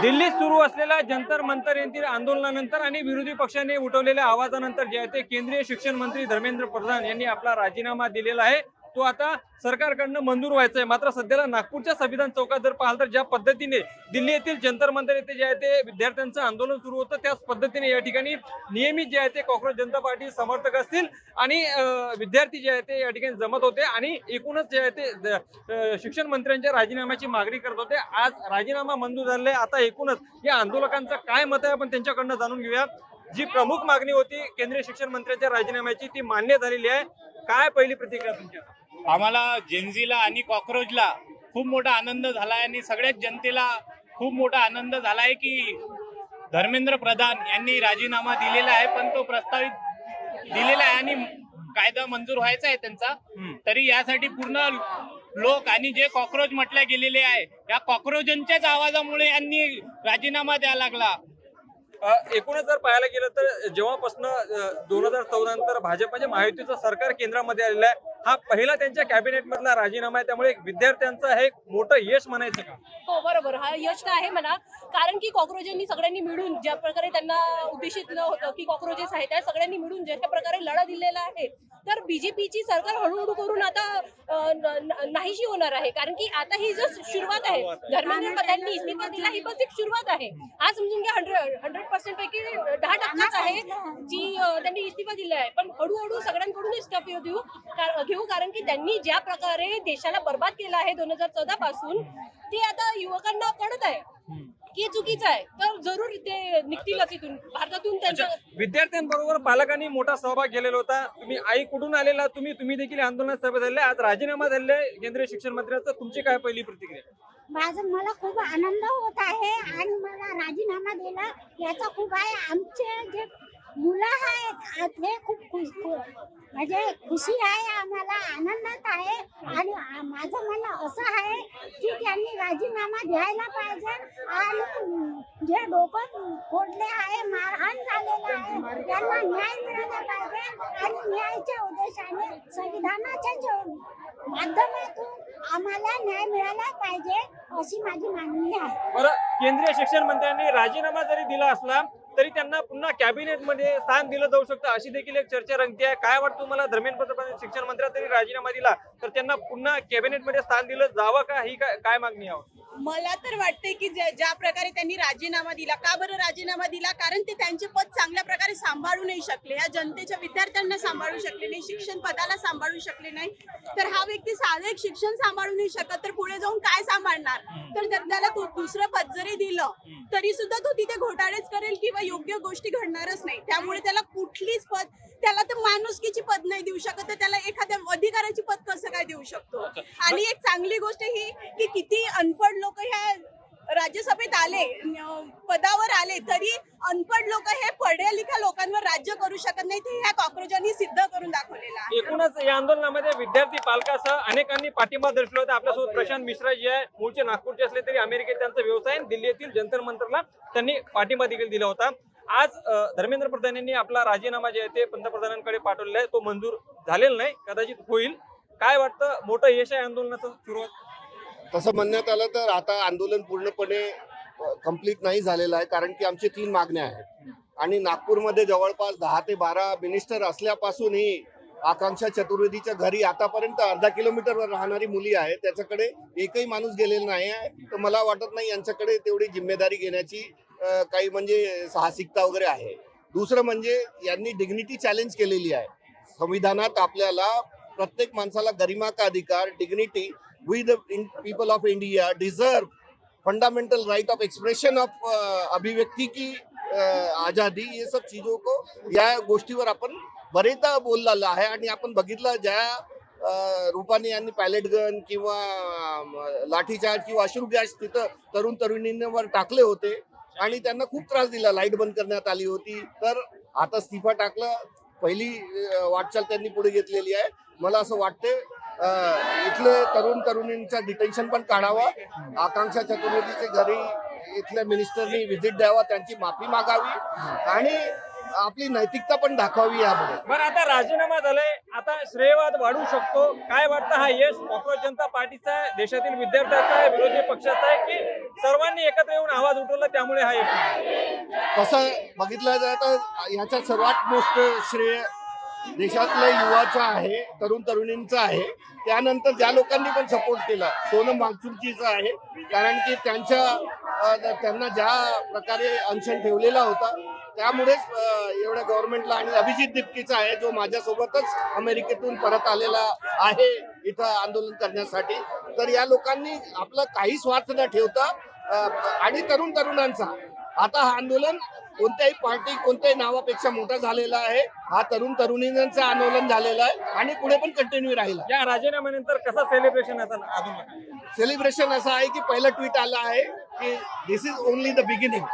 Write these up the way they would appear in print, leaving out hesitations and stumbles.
दिल्लीत सुरू असलेल्या जंतर मंतर येथील आंदोलनानंतर आणि विरोधी पक्षाने उठवलेल्या आवाजानंतर जे आहे ते केंद्रीय शिक्षण मंत्री धर्मेंद्र प्रधान यांनी आपला राजीनामा दिलेला आहे. तो आता सरकारकडनं मंजूर व्हायचा आहे. मात्र सध्याला नागपूरच्या संविधान चौकात जर पाहिलं तर ज्या पद्धतीने दिल्ली येथील जंतर मंतर येथे जे आहे ते विद्यार्थ्यांचं आंदोलन सुरू होतं, त्याच पद्धतीने या ठिकाणी नियमित जे आहे ते कॉंग्रेस जनता पार्टी समर्थक असतील आणि विद्यार्थी जे आहे ते या ठिकाणी जमत होते आणि एकूणच जे आहे ते शिक्षण मंत्र्यांच्या राजीनाम्याची मागणी करत होते. आज राजीनामा मंजूर झाले. आता एकूणच या आंदोलकांचं काय मत आहे आपण त्यांच्याकडनं जाणून घेऊया. जी प्रमुख मागणी होती केंद्रीय शिक्षण मंत्र्यांच्या राजीनाम्याची ती मान्य झालेली आहे. काय पहिली प्रतिक्रिया तुमची? आम्हाला जेनझीला आणि कॉक्रोचला खूप मोठा आनंद झालाय आणि सगळ्याच जनतेला खूप मोठा आनंद झालाय की धर्मेंद्र प्रधान यांनी राजीनामा दिलेला आहे, पण तो प्रस्तावित दिलेला आहे आणि कायदा मंजूर व्हायचा आहे त्यांचा. तरी यासाठी पूर्ण लोक आणि जे कॉक्रोच म्हटले गेलेले आहे या कॉक्रोचांच्याच आवाजामुळे यांनी राजीनामा द्यायला लागला. एकूणच जर पाहायला गेलं तर जेव्हापासून 2014 नंतर भाजप म्हणजे महायुतीचं सरकार केंद्रामध्ये आलेलं आहे, हा पहिला त्यांच्या कॅबिनेट मधला राजीनामा आहे. त्यामुळे विद्यार्थ्यांचं हे मोठं यश म्हणायचं का? हो बरोबर, हा यश तर आहे म्हणा. कारण की कॉक्रोचांनी सगळ्यांनी मिळून ज्या प्रकारे त्यांना उद्देशित होतं की कॉक्रोचेस आहे त्या सगळ्यांनी मिळून ज्या प्रकारे लढा दिलेला आहे, तर बीजेपीची सरकार हळूहळू करून आता नाहीशी होणार आहे. कारण की आता ही जो सुरुवात आहे, धर्मेंद्र प्रधानांनी इस्तीफा दिला, ही बस एक सुरुवात आहे. आज समजून घ्या 100% पैकी 10% आहे जी त्यांनी इस्तीफा दिला आहे. पण हळूहळू सगळ्यांकडून इस्तीफा घेऊ, कारण की त्यांनी ज्या प्रकारे देशाला बर्बाद केलं आहे 2014 पासून, ते आता युवकांना कळत आहे की चुकीचं आहे. तर जरूर ते निघतीलच इथून भारतातून. त्यांच्या विद्यार्थ्यांबरोबर पालकांनी मोठा सहभाग केलेला होता. तुम्ही आई कुठून आलेला, तुम्ही देखील आंदोलनात सहभागी झाले. आज राजीनामा झाले केंद्रीय शिक्षण मंत्र्यांचा, तुमची काय पहिली प्रतिक्रिया? मला खूप आनंद होत आहे आणि मला राजीनामा दिला याचा खूप आहे. आमचे जे मुलं आहेत ते खूप म्हणजे खुशी आहे, आम्हाला आनंदात आहे. आणि माझं म्हणणं असं आहे की त्यांनी राजीनामा द्यायला पाहिजे आणि जे डोकं फोडले आहे, मारहाण झालेलं आहे, त्यांना न्याय मिळाला पाहिजे आणि न्यायाच्या उद्देशाने संविधानाच्या माध्यमातून आम्हाला न्याय मिळाला पाहिजे अशी माझी मागणी आहे. बरं, केंद्रीय शिक्षण मंत्र्यांनी राजीनामा जरी दिला असला तरी त्यांना पुन्हा कॅबिनेट मध्ये स्थान दिलं जाऊ शकतं अशी देखील एक चर्चा रंगते आहे. काय वाटतं तुम्हाला? धर्मेंद्र प्रधान शिक्षण मंत्र्यांनी राजीनामा दिला तर त्यांना पुन्हा कॅबिनेट मध्ये स्थान दिलं जावं का? ही काय मागणी आहे? मला तर वाटते की ज्या प्रकारे त्यांनी राजीनामा दिला, का बरं राजीनामा दिला? कारण ते त्यांचे पद चांगल्या प्रकारे सांभाळू नाही शकले, या जनतेच्या विद्यार्थ्यांना सांभाळू शकले नाही, शिक्षण पदाला सांभाळू शकले नाही. तर हा व्यक्ती साधं एक शिक्षण सांभाळू नाही शकत तर पुढे जाऊन काय सांभाळणार? तर त्याला दुसरं पद जरी दिलं तरी सुद्धा तो तिथे घोटाळेच करेल किंवा योग्य गोष्टी घडणारच नाही. त्यामुळे त्याला कुठलीच पद, त्याला तर माणुसकीची पद नाही देऊ शकत, तर त्याला एखाद्या अधिकाराची पद कसं काय देऊ शकतो? आणि एक चांगली गोष्ट ही की किती अनपढ लोक ह्या राज्यसभेत आले, पदावर आले, तरी अनपढ लोक हे पढ्या लिखा लोकांवर राज्य करू शकत नाही, ते ह्या कॉक्रोचांनी सिद्ध करून दाखवलेलं आहे. एकूणच या आंदोलनामध्ये विद्यार्थी पालकासह अनेकांनी पाठिंबा दर्शवला होता. आपल्यासोबत प्रशांत मिश्रा जे आहे, मूळचे नागपूरचे असले तरी अमेरिकेत त्यांचा व्यवसाय आहे. दिल्ली येथील जंतर मंतरला त्यांनी पाठिंबा देखील दिला होता. आज धर्मेंद्र प्रधान यांनी आपला राजीनामा जे आहे ते पंतप्रधानांकडे पाठवलेला आहे. तो मंजूर झालेला नाही, कदाचित होईल. काय वाटतं, मोठं यश आहे आंदोलनाचं सुरुवात? तसं म्हणण्यात आलं तर आता आंदोलन पूर्णपणे कंप्लीट नाही झालेलं आहे, कारण की आमची 3 मागण्या आहेत आणि नागपूरमध्ये जवळपास 10 ते 12 मिनिस्टर असल्यापासून ही आकांक्षा चतुर्वेदीच्या घरी आतापर्यंत अर्धा किलोमीटरवर राहणारी मुली आहे, त्याच्याकडे एकही माणूस गेलेला नाही आहे. तर मला वाटत नाही यांच्याकडे तेवढी जिम्मेदारी घेण्याची काही म्हणजे साहसिकता वगैरे आहे. दुसरं म्हणजे यांनी डिग्निटी चॅलेंज केलेली आहे. संविधानात आपल्याला प्रत्येक माणसाला गरिमा का अधिकार, dignity, we the people of India deserve fundamental right of expression of अभिव्यक्ति की आजादी, ये सब चीजों को, या गोष्टीवर आपण बरेचदा बोललेलं आहे. आणि आपण बघितलं ज्या रूपाने यांनी पॅलेट गन किंवा लाठीचार्ज किंवा अश्रू गॅस तिथं तरुण तरुणींवर टाकले होते आणि त्यांना खूप त्रास दिला, लाईट बंद करण्यात आली होती. तर आता इस्तीफा टाकला, पहिली वाटचाल त्यांनी पुढे घेतलेली आहे. मला असं वाटते इथले तरुण तरुणींचा डिटेन्शन पण काढावा, आकांक्षा चतुर्वेदीच्या घरी इथल्या मिनिस्टरनी व्हिजिट द्यावा, त्यांची माफी मागावी आणि आपली नैतिकता पण दाखवावी यामध्ये. बरं, आता राजीनामा झालाय, आता श्रेयवाद वाढू शकतो. काय वाटतं, हा यश कॉक्रोच जनता पार्टीचा आहे, देशातील विद्यार्थ्यांचा आहे, विरोधी पक्षाचा आहे, की सर्वांनी एकत्र येऊन आवाज उठवला त्यामुळे हा यश? तसं बघितलं जातं ह्याच्यात सर्वात मोठं श्रेय देशातल्या युवाचं आहे, तरुण तरुणींचं आहे. त्यानंतर ज्या लोकांनी पण सपोर्ट केला सोनम वांगचुकजीचा आहे, कारण की त्यांना ज्या प्रकारे अनशन ठेवलेला होता त्यामुळेच एवढ्या गव्हर्नमेंटला, आणि अभिजित दिपकीचा आहे जो माझ्यासोबतच अमेरिकेतून परत आलेला आहे इथं आंदोलन करण्यासाठी. तर या लोकांनी आपलं काही स्वार्थ न ठेवता आणि तरुणांचा आता हा आंदोलन कोणत्याही पार्टी कोणत्याही नावापेक्षा मोठा झालेला आहे. हा तरुणींचं आंदोलन झालेलं आहे आणि पुढे पण कंटिन्यू राहील. या राजीनाम्यानंतर कसं सेलिब्रेशन असेल अजून? सेलिब्रेशन असं आहे की पहिलं ट्विट आलं आहे की दिस इज ओनली द बिगिनिंग,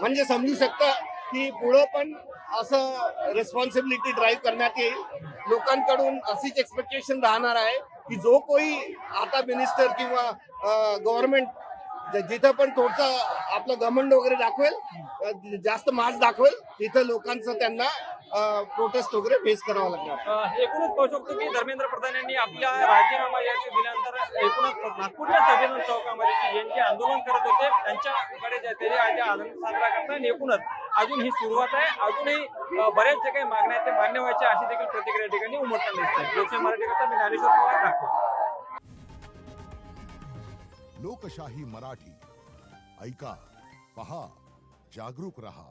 म्हणजे समजू शकता की पुढं पण असं रेस्पॉन्सिबिलिटी ड्राईव्ह करण्यात येईल. लोकांकडून अशीच एक्सपेक्टेशन राहणार आहे की जो कोई आता मिनिस्टर किंवा गव्हर्नमेंट जिथं पण थोडंसं आपलं घमंड वगैरे दाखवेल, जास्त मास दाखवेल, तिथं लोकांचं त्यांना प्रोटेस्ट वगैरे फेस करावं लागणार. एकूणच पाहू शकतो की धर्मेंद्र प्रधान यांनी आपला राजीनामा यादी दिल्यानंतर एकूणच नागपूरच्या संविधान चौकामध्ये जे ज्यांचे आंदोलन करत होते त्यांच्याकडे त्याचे आनंद साजरा करतात. आणि एकूणच अजून ही सुरुवात आहे, अजूनही बऱ्याच ज्या काही मागण्या आहेत ते मान्य व्हायच्या अशी देखील प्रतिक्रिया ठिकाणी उमटताना दिसत आहे. लोकशाही मराठी करता मी ज्ञानेश्वर पवार, नागपूर. लोकशाही मराठी ऐका, पहा, जागरूक रहा.